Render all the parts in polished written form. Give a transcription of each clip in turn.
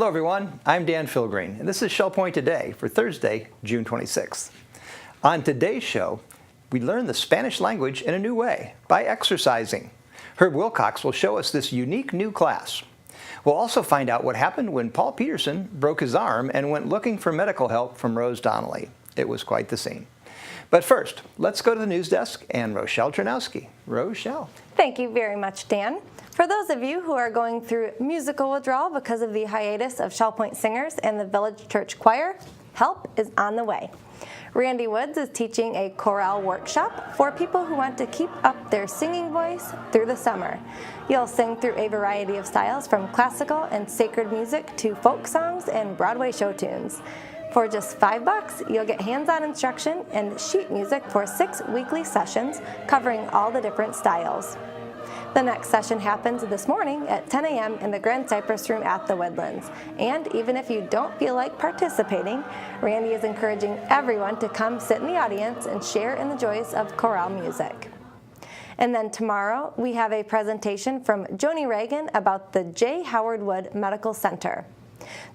Hello everyone, I'm Dan Filgreen, and this is Shell Point Today for Thursday, June 26th. On today's show, we learn the Spanish language in a new way, by exercising. Herb Wilcox will show us this unique new class. We'll also find out what happened when Paul Peterson broke his arm and went looking for medical help from Rose Donnelly. It was quite the scene. But first, let's go to the news desk and Rochelle Tranowski. Rochelle. Thank you very much, Dan. For those of you who are going through musical withdrawal because of the hiatus of Shell Point Singers and the Village Church Choir, help is on the way. Randy Woods is teaching a chorale workshop for people who want to keep up their singing voice through the summer. You'll sing through a variety of styles from classical and sacred music to folk songs and Broadway show tunes. For just $5, you'll get hands-on instruction and sheet music for 6 weekly sessions covering all the different styles. The next session happens this morning at 10 a.m. in the Grand Cypress Room at the Woodlands. And even if you don't feel like participating, Randy is encouraging everyone to come sit in the audience and share in the joys of chorale music. And then tomorrow, we have a presentation from Joni Reagan about the J. Howard Wood Medical Center.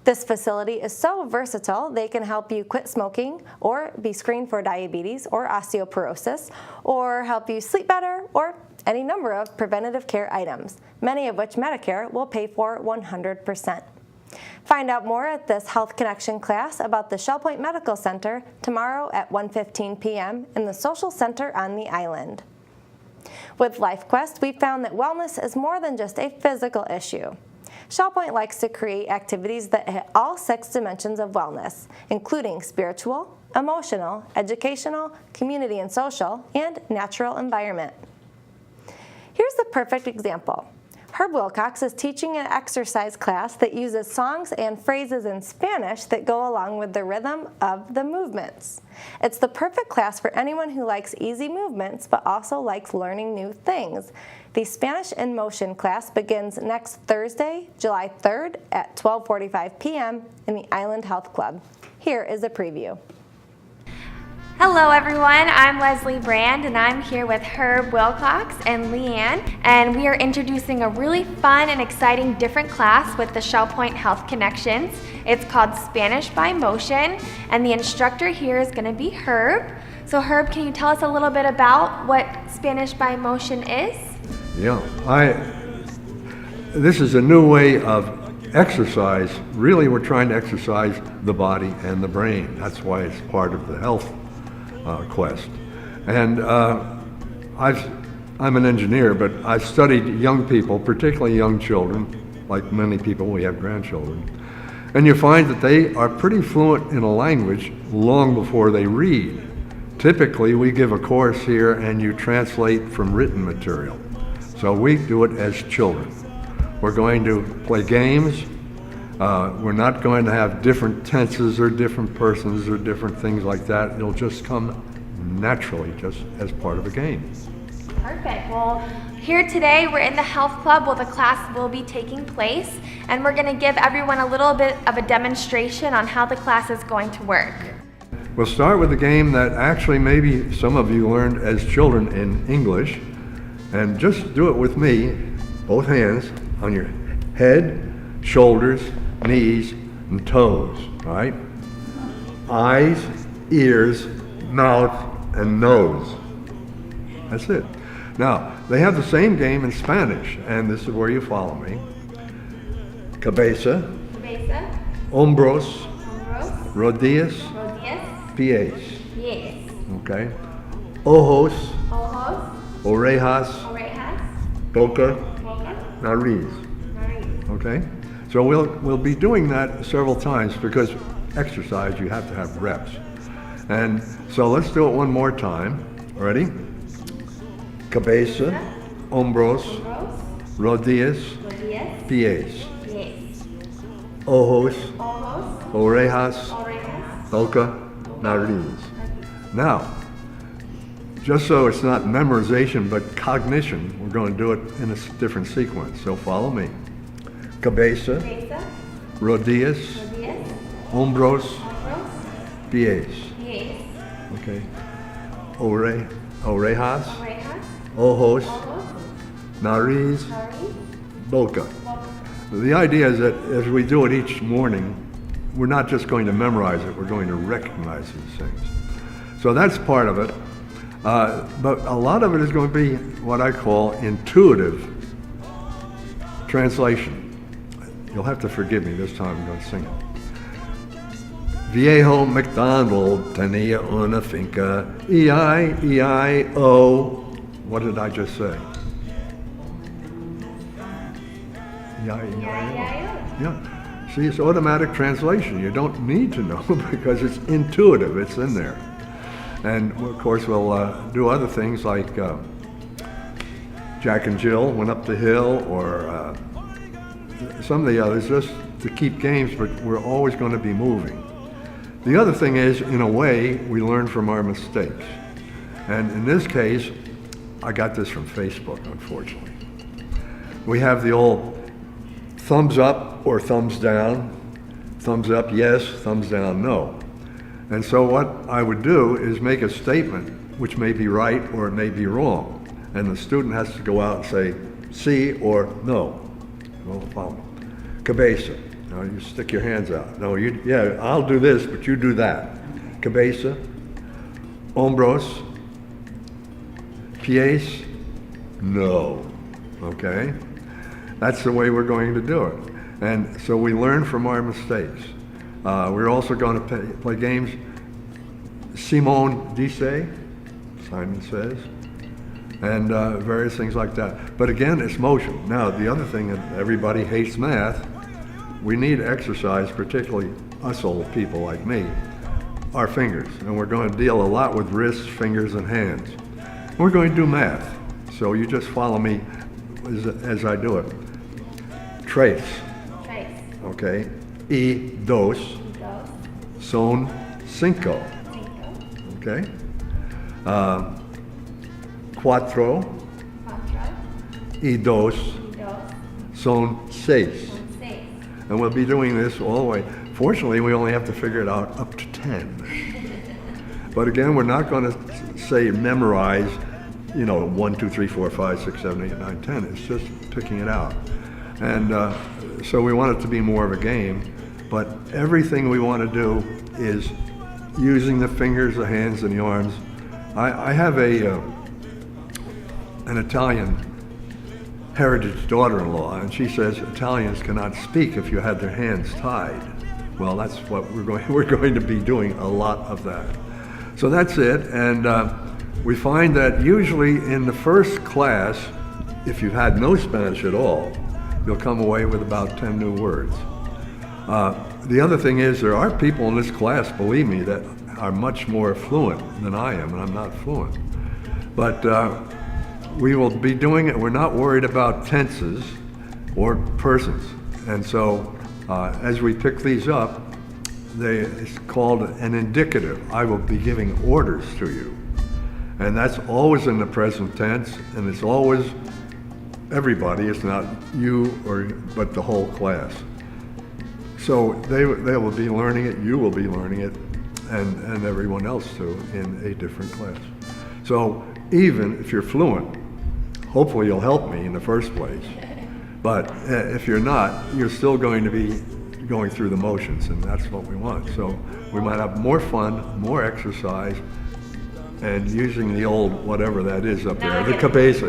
This facility is so versatile, they can help you quit smoking or be screened for diabetes or osteoporosis or help you sleep better or any number of preventative care items, many of which Medicare will pay for 100%. Find out more at this Health Connection class about the Shell Point Medical Center tomorrow at 1:15 p.m. in the Social Center on the island. With LifeQuest, we found that wellness is more than just a physical issue. Shell Point likes to create activities that hit all 6 dimensions of wellness, including spiritual, emotional, educational, community and social, and natural environment. Here's the perfect example. Herb Wilcox is teaching an exercise class that uses songs and phrases in Spanish that go along with the rhythm of the movements. It's the perfect class for anyone who likes easy movements but also likes learning new things. The Spanish in Motion class begins next Thursday, July 3rd at 12:45 p.m. in the Island Health Club. Here is a preview. Hello everyone, I'm Leslie Brand and I'm here with Herb Wilcox and Leanne, and we are introducing a really fun and exciting different class with the Shell Point Health Connections. It's called Spanish by Motion, and the instructor here is going to be Herb. So Herb, can you tell us a little bit about what Spanish by Motion is? Yeah, this is a new way of exercise. Really, we're trying to exercise the body and the brain. That's why it's part of the health quest. And I'm an engineer, but I've studied young people, particularly young children. Like many people, we have grandchildren. And you find that they are pretty fluent in a language long before they read. Typically, we give a course here and you translate from written material. So we do it as children. We're going to play games. We're not going to have different tenses or different persons or different things like that. It'll just come naturally, just as part of a game. Perfect. Well, here today we're in the health club where the class will be taking place, and we're going to give everyone a little bit of a demonstration on how the class is going to work. We'll start with a game that actually maybe some of you learned as children in English, and just do it with me, both hands on your head, shoulders, knees, and toes, right? Eyes, ears, mouth, and nose. That's it. Now, they have the same game in Spanish, and this is where you follow me. Cabeza, hombros, rodillas, pies. Okay. Ojos, orejas, boca, nariz. Okay? So we'll be doing that several times because exercise, you have to have reps. And so let's do it one more time. Ready? Cabeza, hombros, rodillas, pies. Ojos, orejas, boca, nariz. Now, just so it's not memorization but cognition, we're going to do it in a different sequence. So follow me. Cabeza, rodillas, hombros, pies. Okay. Orejas, ojos, nariz, boca. The idea is that as we do it each morning, we're not just going to memorize it, we're going to recognize these things. So that's part of it. But a lot of it is going to be what I call intuitive translation. You'll have to forgive me this time, I'm going to sing it. Viejo McDonald tenía una finca, E-I-E-I-O. What did I just say? E-I-E-I-O. Yeah. See, it's automatic translation. You don't need to know because it's intuitive. It's in there. And of course, we'll do other things like Jack and Jill went up the hill, or some of the others, just to keep games, but we're always going to be moving. The other thing is, in a way, we learn from our mistakes. And in this case, I got this from Facebook, unfortunately. We have the old thumbs up or thumbs down, thumbs up yes, thumbs down no. And so what I would do is make a statement which may be right or it may be wrong. And the student has to go out and say sí or no. Well, cabeza. Now you stick your hands out. No, yeah, I'll do this, but you do that. Cabeza, hombros, pies, no. Okay? That's the way we're going to do it. And so we learn from our mistakes. We're also going to play games. Simone dice, Simon says, and various things like that. But again, it's motion. Now, the other thing that everybody hates math, we need exercise, particularly us old people like me, our fingers. And we're going to deal a lot with wrists, fingers, and hands. We're going to do math. So you just follow me as I do it. Tres. Trace. Okay. Y dos. Dos. Son cinco. Cinco. Okay. Cuatro. Cuatro. Y dos. Y dos. Son seis. Son seis. And we'll be doing this all the way. Fortunately, we only have to figure it out up to 10. But again, we're not going to say memorize, 1, 2, 3, 4, 5, 6, 7, 8, 9, 10. It's just picking it out. And so we want it to be more of a game. But everything we want to do is using the fingers, the hands, and the arms. I have an Italian heritage daughter-in-law, and she says Italians cannot speak if you had their hands tied. Well, that's what we're going to be doing, a lot of that. So that's it, and we find that usually in the first class, if you've had no Spanish at all, you'll come away with about 10 new words. The other thing is, there are people in this class, believe me, that are much more fluent than I am, and I'm not fluent. But we will be doing it. We're not worried about tenses or persons. And so as we pick these up, it's called an indicative. I will be giving orders to you. And that's always in the present tense, and it's always everybody. It's not you but the whole class. So they will be learning it, you will be learning it, and everyone else too in a different class. So even if you're fluent, hopefully you'll help me in the first place. But if you're not, you're still going to be going through the motions, and that's what we want. So we might have more fun, more exercise, and using the old whatever that is up there, the cabeza.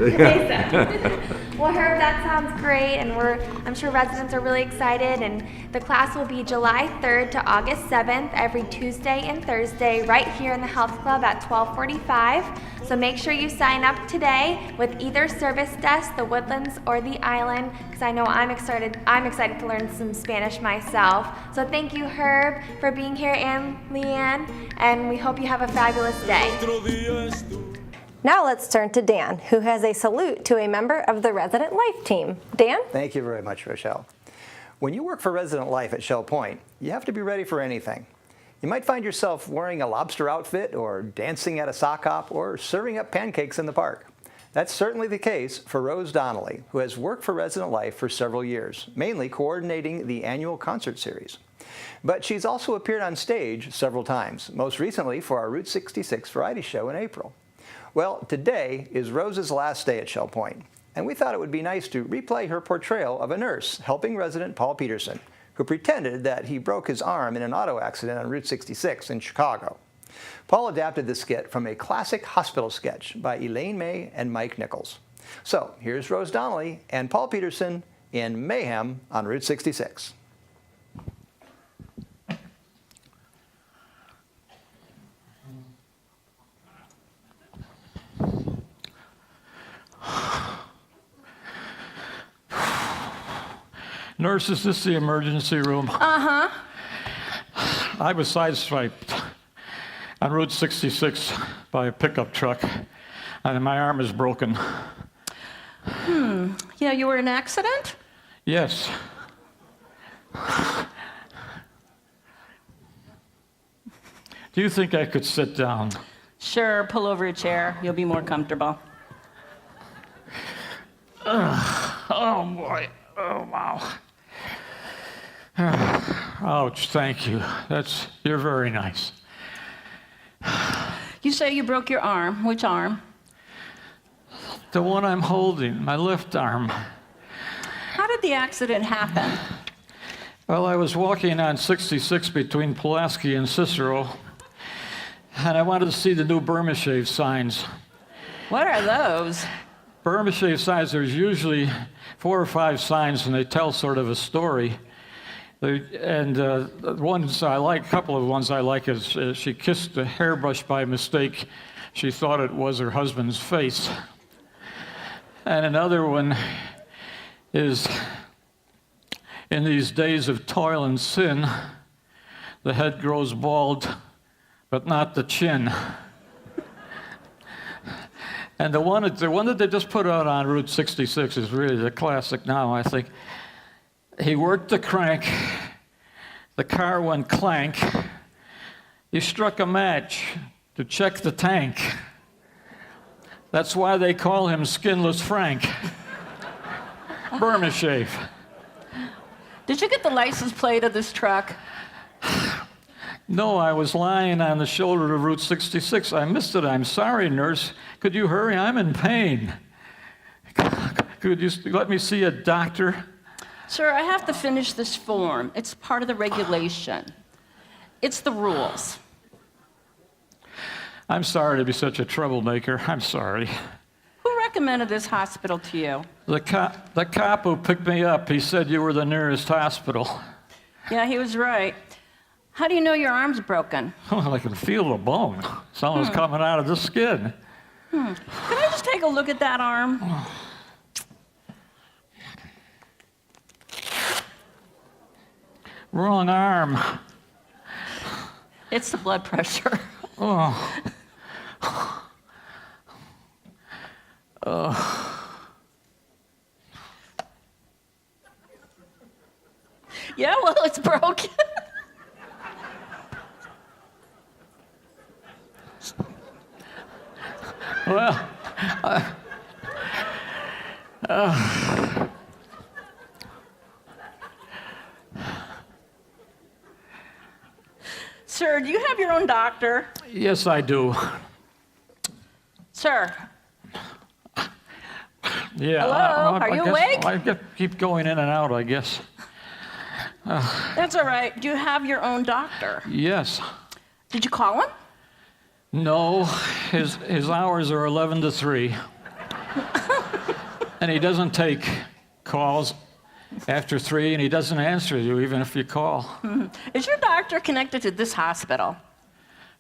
Well, Herb, that sounds great, and I'm sure residents are really excited. And the class will be July 3rd to August 7th, every Tuesday and Thursday, right here in the Health Club at 12:45. So make sure you sign up today with either service desk, the Woodlands or the Island, because I know I'm excited to learn some Spanish myself. So thank you, Herb, for being here, and Leanne, and we hope you have a fabulous day. Now let's turn to Dan, who has a salute to a member of the Resident Life team. Dan? Thank you very much, Rochelle. When you work for Resident Life at Shell Point, you have to be ready for anything. You might find yourself wearing a lobster outfit, or dancing at a sock hop, or serving up pancakes in the park. That's certainly the case for Rose Donnelly, who has worked for Resident Life for several years, mainly coordinating the annual concert series. But she's also appeared on stage several times, most recently for our Route 66 variety show in April. Well, today is Rose's last day at Shell Point, and we thought it would be nice to replay her portrayal of a nurse helping resident Paul Peterson, who pretended that he broke his arm in an auto accident on Route 66 in Chicago. Paul adapted the skit from a classic hospital sketch by Elaine May and Mike Nichols. So here's Rose Donnelly and Paul Peterson in Mayhem on Route 66. Nurse, is this the emergency room? Uh-huh. I was sideswiped on Route 66 by a pickup truck, and my arm is broken. Yeah, you were in an accident? Yes. Do you think I could sit down? Sure, pull over a chair. You'll be more comfortable. Oh, boy. Oh, wow. Ouch, thank you. You're very nice. You say you broke your arm. Which arm? The one I'm holding, my left arm. How did the accident happen? Well, I was walking on 66 between Pulaski and Cicero, and I wanted to see the new Burma Shave signs. What are those? Burma Shave signs, there's usually 4 or 5 signs, and they tell sort of a story. The ones I like, a couple of ones I like is she kissed a hairbrush by mistake. She thought it was her husband's face. And another one is, in these days of toil and sin, the head grows bald, but not the chin. And the one that they just put out on Route 66 is really the classic now, I think. He worked the crank, the car went clank, he struck a match to check the tank. That's why they call him Skinless Frank. Burma Shave. Did you get the license plate of this truck? No, I was lying on the shoulder of Route 66. I missed it. I'm sorry, nurse. Could you hurry? I'm in pain. Could you let me see a doctor? Sir, I have to finish this form. It's part of the regulation. It's the rules. I'm sorry to be such a troublemaker. I'm sorry. Who recommended this hospital to you? The cop who picked me up, he said you were the nearest hospital. Yeah, he was right. How do you know your arm's broken? Well, I can feel the bone. Something's coming out of the skin. Can I just take a look at that arm? Wrong arm. It's the blood pressure. Oh. Yeah, well, it's broken. Well, Sir, do you have your own doctor? yes, I do. Sir, Yeah. Hello? Are you awake? I keep going in and out, I guess. that's all right. Do you have your own doctor? Yes. Did you call him? No, his hours are 11 to 3. And he doesn't take calls after 3, and he doesn't answer you even if you call. Is your doctor connected to this hospital?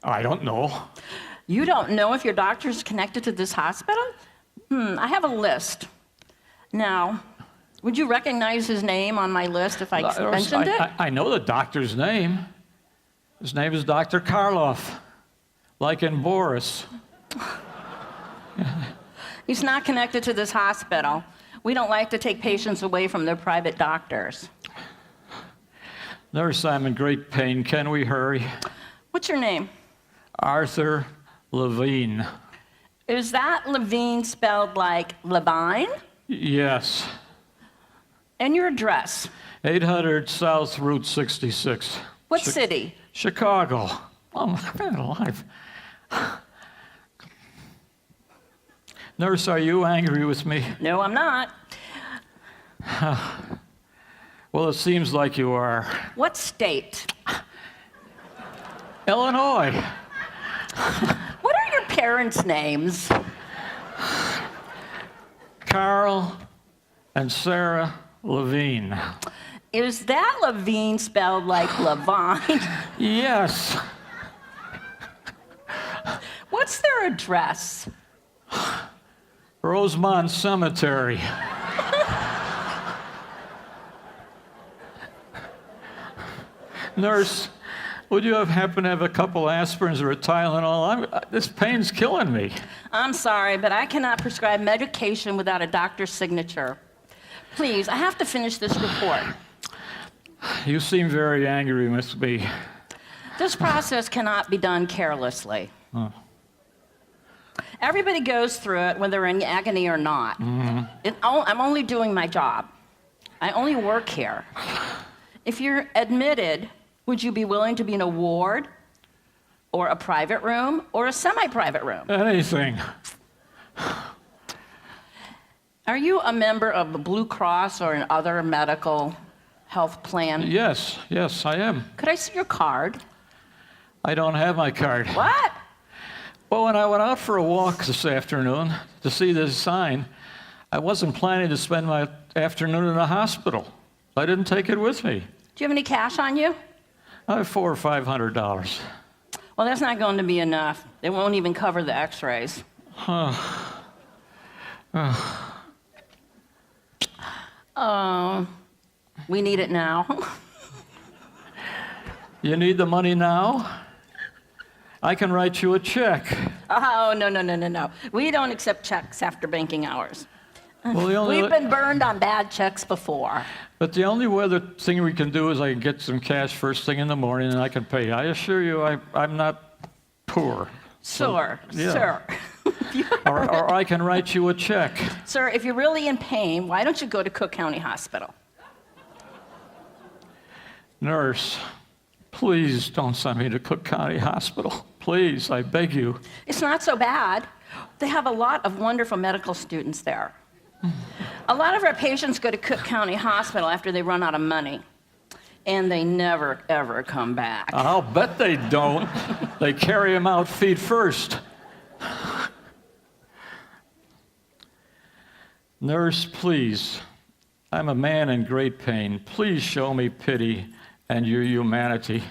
I don't know. You don't know if your doctor is connected to this hospital? I have a list. Now, would you recognize his name on my list if I mentioned it? I know the doctor's name. His name is Dr. Karloff, like in Boris. He's not connected to this hospital. We don't like to take patients away from their private doctors. Nurse, I'm in great pain. Can we hurry? What's your name? Arthur Levine. Is that Levine spelled like Levine? Yes. And your address? 800 South Route 66. What city? Chicago. Oh, man alive. Nurse, are you angry with me? No, I'm not. Well, it seems like you are. What state? Illinois. What are your parents' names? Carl and Sarah Levine. Is that Levine spelled like Levine? Yes. What's their address? Rosemont Cemetery. Nurse, would you happen to have a couple aspirins or a Tylenol? This pain's killing me. I'm sorry, but I cannot prescribe medication without a doctor's signature. Please, I have to finish this report. You seem very angry with me. This process cannot be done carelessly. Oh. Everybody goes through it, whether in agony or not. I'm only doing my job. I only work here. If you're admitted, would you be willing to be in a ward, or a private room, or a semi-private room? Anything. Are you a member of the Blue Cross or an other medical health plan? Yes, I am. Could I see your card? I don't have my card. What? Well, when I went out for a walk this afternoon to see this sign, I wasn't planning to spend my afternoon in the hospital. I didn't take it with me. Do you have any cash on you? I have $400 or $500. Well, that's not going to be enough. It won't even cover the x-rays. We need it now. You need the money now? I can write you a check. Oh, no. We don't accept checks after banking hours. Well, We've been burned on bad checks before. But the only other thing we can do is I can get some cash first thing in the morning and I can pay. I assure you I'm not poor. Sir, yeah. sir. Or I can write you a check. Sir, if you're really in pain, why don't you go to Cook County Hospital? Nurse, please don't send me to Cook County Hospital. Please, I beg you. It's not so bad. They have a lot of wonderful medical students there. A lot of our patients go to Cook County Hospital after they run out of money, and they never, ever come back. I'll bet they don't. They carry them out feet first. Nurse, please. I'm a man in great pain. Please show me pity and your humanity.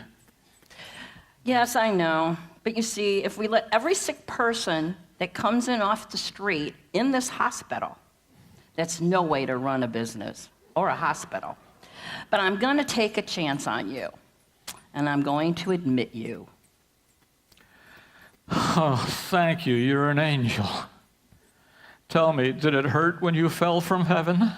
Yes, I know. But you see, if we let every sick person that comes in off the street in this hospital, that's no way to run a business or a hospital. But I'm going to take a chance on you, and I'm going to admit you. Oh, thank you. You're an angel. Tell me, did it hurt when you fell from heaven?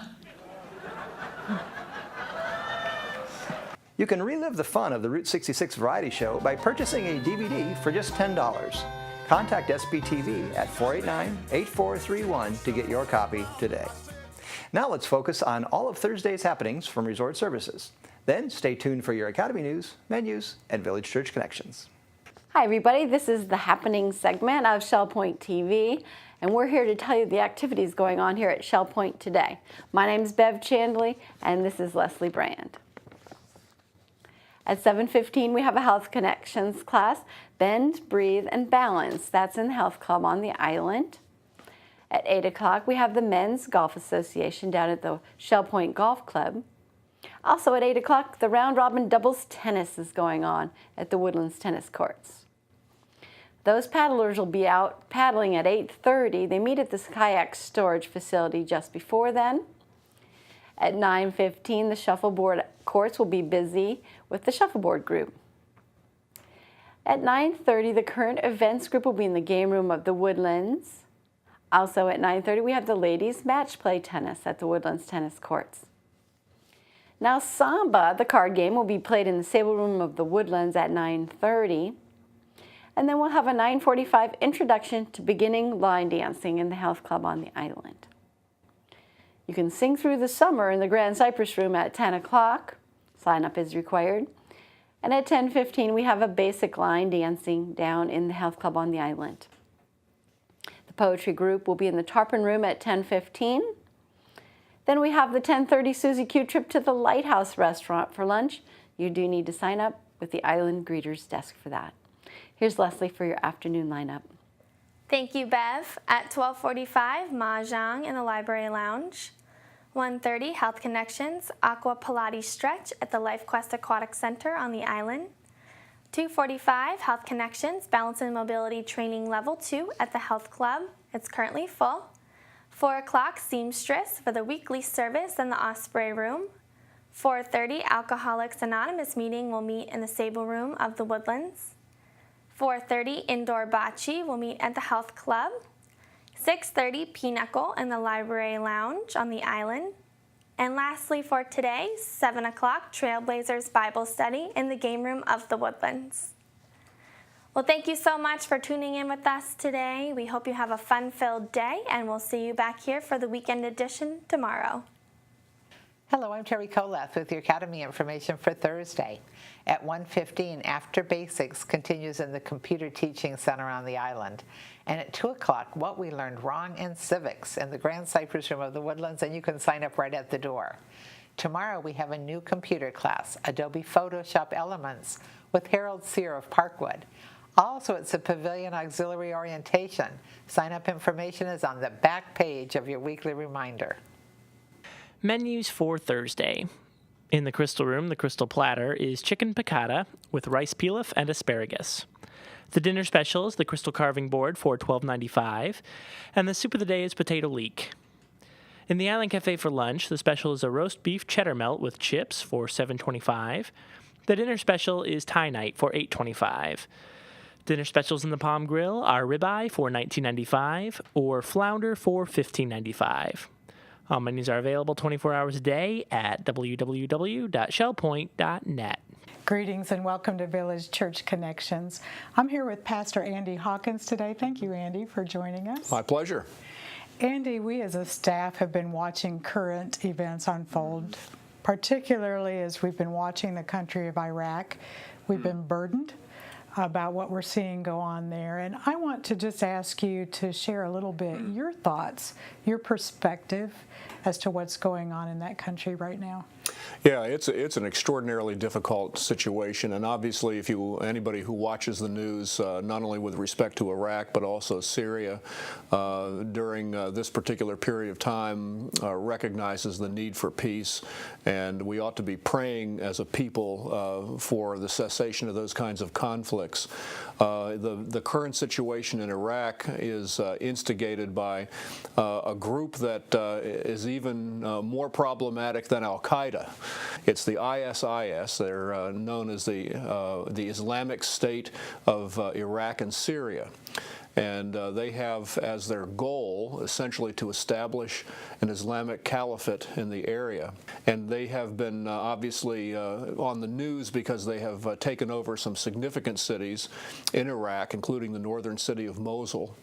You can relive the fun of the Route 66 Variety Show by purchasing a DVD for just $10. Contact SBTV at 489-8431 to get your copy today. Now let's focus on all of Thursday's happenings from Resort Services. Then stay tuned for your Academy news, menus, and Village Church connections. Hi everybody, this is the Happening segment of Shell Point TV, and we're here to tell you the activities going on here at Shell Point today. My name's Bev Chandley, and this is Leslie Brand. At 7:15, we have a Health Connections class, Bend, Breathe, and Balance. That's in the Health Club on the island. At 8 o'clock, we have the Men's Golf Association down at the Shell Point Golf Club. Also at 8 o'clock, the Round Robin Doubles Tennis is going on at the Woodlands Tennis Courts. Those paddlers will be out paddling at 8:30. They meet at this kayak storage facility just before then. At 9:15, the shuffleboard courts will be busy with the shuffleboard group. At 9:30, the current events group will be in the game room of the Woodlands. Also at 9:30, we have the ladies match play tennis at the Woodlands Tennis Courts. Now Samba, the card game, will be played in the Sable Room of the Woodlands at 9:30. And then we'll have a 9:45 introduction to beginning line dancing in the Health Club on the island. You can sing through the summer in the Grand Cypress Room at 10 o'clock. Sign up is required. And at 10:15, we have a basic line dancing down in the Health Club on the island. The poetry group will be in the Tarpon Room at 10:15. Then we have the 10:30 Susie Q trip to the Lighthouse Restaurant for lunch. You do need to sign up with the Island Greeters desk for that. Here's Leslie for your afternoon lineup. Thank you, Bev. At 12:45, Mahjong in the Library Lounge. 1:30, Health Connections, Aqua Pilates Stretch at the LifeQuest Aquatic Center on the island. 2:45, Health Connections, Balance and Mobility Training Level 2 at the Health Club. It's currently full. 4 o'clock, Seamstress for the weekly service in the Osprey Room. 4:30, Alcoholics Anonymous meeting will meet in the Sable Room of the Woodlands. 4:30, Indoor Bocce will meet at the Health Club. 6:30, Pinochle in the Library Lounge on the island. And lastly for today, 7 o'clock, Trailblazers Bible Study in the Game Room of the Woodlands. Well, thank you so much for tuning in with us today. We hope you have a fun-filled day, and we'll see you back here for the weekend edition tomorrow. Hello, I'm Terry Koleth with your Academy information for Thursday. At 1:15, After Basics continues in the Computer Teaching Center on the island. And at 2 o'clock, What We Learned Wrong in Civics in the Grand Cypress Room of the Woodlands, and you can sign up right at the door. Tomorrow we have a new computer class, Adobe Photoshop Elements, with Harold Sear of Parkwood. Also, it's a Pavilion Auxiliary Orientation. Sign-up information is on the back page of your weekly reminder. Menus for Thursday. In the Crystal Room, the Crystal Platter is chicken piccata with rice pilaf and asparagus. The dinner special is the Crystal Carving Board for $12.95, and the soup of the day is potato leek. In the Island Cafe for lunch, the special is a roast beef cheddar melt with chips for $7.25. The dinner special is Thai night for $8.25. Dinner specials in the Palm Grill are ribeye for $19.95 or flounder for $15.95. All menus are available 24 hours a day at www.shellpoint.net. Greetings and welcome to Village Church Connections. I'm here with Pastor Andy Hawkins today. Thank you, Andy, for joining us. My pleasure. Andy, we as a staff have been watching current events unfold, particularly as we've been watching the country of Iraq. We've been burdened about what we're seeing go on there. And I want to just ask you to share a little bit your thoughts, your perspective as to what's going on in that country right now. Yeah, it's an extraordinarily difficult situation, and obviously, anybody who watches the news, not only with respect to Iraq but also Syria, during this particular period of time, recognizes the need for peace, and we ought to be praying as a people for the cessation of those kinds of conflicts. The current situation in Iraq is instigated by a group that is even more problematic than Al-Qaeda. It's the ISIS. They're known as the Islamic State of Iraq and Syria. And they have as their goal essentially to establish an Islamic caliphate in the area. And they have been obviously on the news because they have taken over some significant cities in Iraq, including the northern city of Mosul,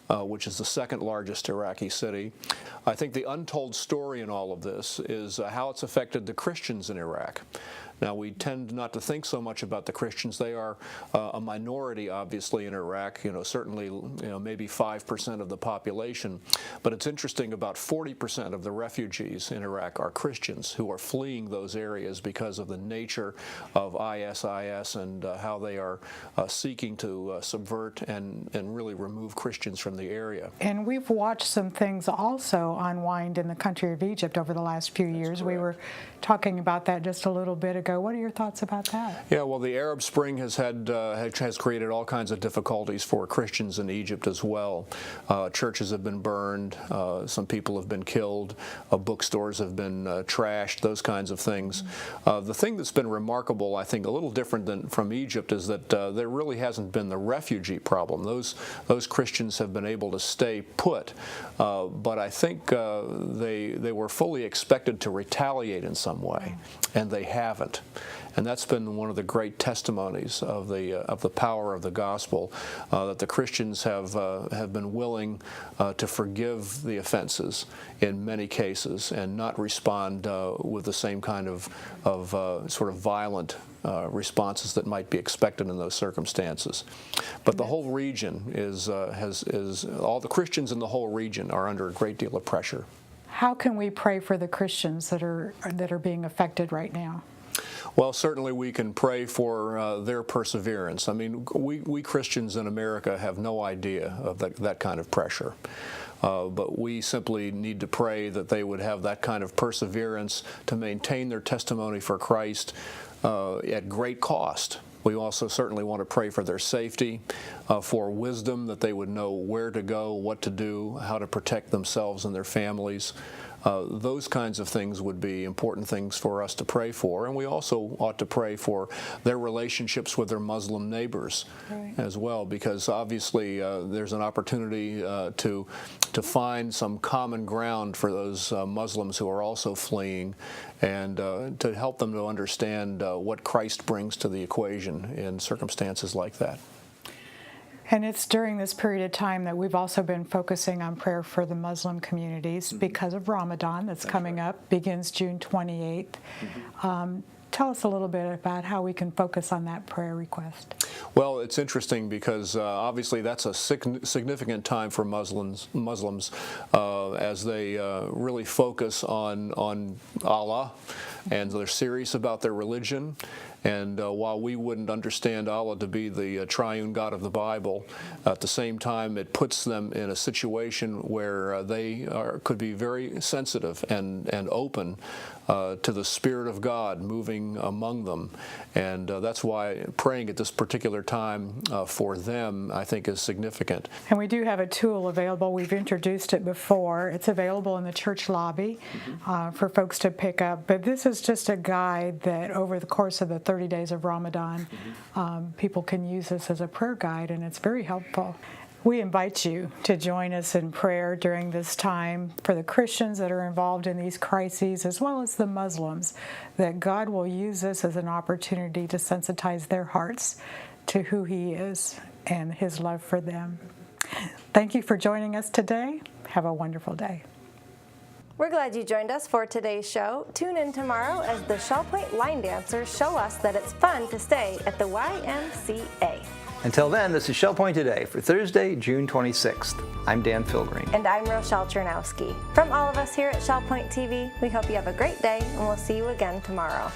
which is the second largest Iraqi city. I think the untold story in all of this is how it's affected the Christians in Iraq. Now, we tend not to think so much about the Christians. They are a minority, obviously, in Iraq, certainly maybe 5% of the population. But it's interesting, about 40% of the refugees in Iraq are Christians who are fleeing those areas because of the nature of ISIS and how they are seeking to subvert and really remove Christians from the area. And we've watched some things also unwind in the country of Egypt over the last few years. Correct. We were talking about that just a little bit ago. What are your thoughts about that? Yeah, well, the Arab Spring has created all kinds of difficulties for Christians in Egypt as well. Churches have been burned, some people have been killed, bookstores have been trashed, those kinds of things. The thing that's been remarkable, I think, a little different than from Egypt, is that there really hasn't been the refugee problem. Those Christians have been able to stay put, but I think they were fully expected to retaliate in some way, and they haven't. And that's been one of the great testimonies of the power of the gospel, that the Christians have been willing to forgive the offenses in many cases and not respond with the same kind of sort of violent responses that might be expected in those circumstances. But the whole region has because all the Christians in the whole region are under a great deal of pressure. How can we pray for the Christians that are being affected right now? Well, certainly we can pray for their perseverance. I mean, we Christians in America have no idea of that kind of pressure. But we simply need to pray that they would have that kind of perseverance to maintain their testimony for Christ at great cost. We also certainly want to pray for their safety, for wisdom, that they would know where to go, what to do, how to protect themselves and their families. Those kinds of things would be important things for us to pray for. And we also ought to pray for their relationships with their Muslim neighbors as well, because obviously there's an opportunity to find some common ground for those Muslims who are also fleeing, and to help them to understand what Christ brings to the equation in circumstances like that. And it's during this period of time that we've also been focusing on prayer for the Muslim communities because of Ramadan that's coming up, begins June 28th. Tell us a little bit about how we can focus on that prayer request. Well, it's interesting because obviously that's a significant time for Muslims as they really focus on Allah, and they're serious about their religion. And while we wouldn't understand Allah to be the triune God of the Bible, at the same time it puts them in a situation where they could be very sensitive and open to the Spirit of God moving among them. And that's why praying at this particular time for them, I think, is significant. And we do have a tool available. We've introduced it before. It's available in the church lobby for folks to pick up. But this is just a guide that over the course of the 30 days of Ramadan, people can use this as a prayer guide, and it's very helpful. We invite you to join us in prayer during this time for the Christians that are involved in these crises, as well as the Muslims, that God will use this as an opportunity to sensitize their hearts to who He is and His love for them. Thank you for joining us today. Have a wonderful day. We're glad you joined us for today's show. Tune in tomorrow as the Shell Point line dancers show us that it's fun to stay at the YMCA. Until then, this is Shell Point Today for Thursday, June 26th. I'm Dan Philgreen. And I'm Rochelle Chernowski. From all of us here at Shell Point TV, we hope you have a great day, and we'll see you again tomorrow.